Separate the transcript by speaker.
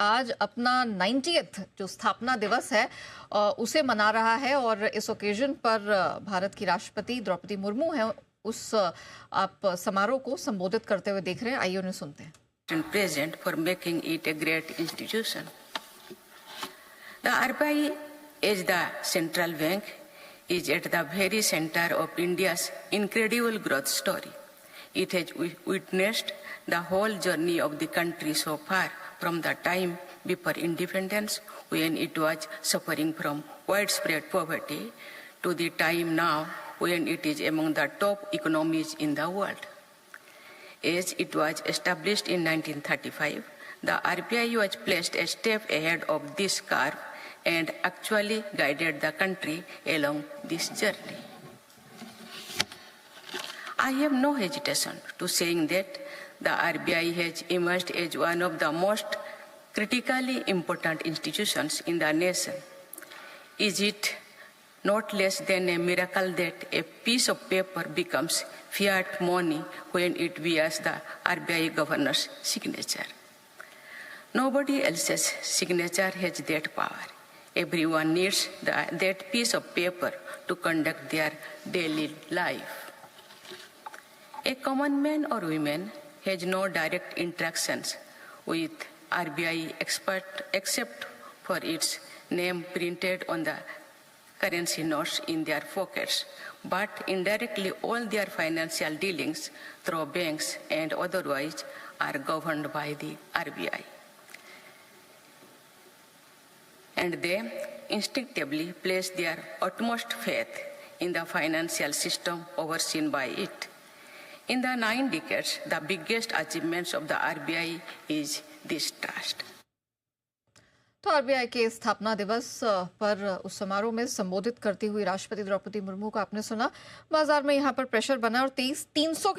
Speaker 1: आज अपना 90th जो स्थापना दिवस है उसे मना रहा है और इस ओकेजन पर भारत की राष्ट्रपति द्रौपदी मुर्मू है उस आप समारोह को संबोधित करते हुए देख रहे हैं। आइए उन्हें सुनते हैं।
Speaker 2: Present for making it a great institution. The RBI, as the central bank, is at the very center of India's incredible growth story. It has witnessed the whole journey of the country so far, from the time before independence, when it was suffering from widespread poverty, to the time now when it is among the top economies in the world. As it was established in 1935, the RBI was placed a step ahead of this curve and actually guided the country along this journey. I have no hesitation to saying that the RBI has emerged as one of the most critically important institutions in the nation. Is it not less than a miracle that a piece of paper becomes fiat money when it bears the RBI governor's signature? Nobody else's signature has that power. Everyone needs that piece of paper to conduct their daily life. A common man or woman has no direct interactions with RBI except for its name printed on the currency notes in their pockets, but indirectly all their financial dealings through banks and otherwise are governed by the RBI. And they instinctively place their utmost faith in the financial system overseen by it. In the 9 decades, the biggest achievements of the RBI is this trust.
Speaker 1: तो RBI के स्थापना दिवस पर उस समारोह में संबोधित करती हुई राष्ट्रपति द्रौपदी मुर्मू को आपने सुना। बाजार में यहाँ पर प्रेशर बना और 300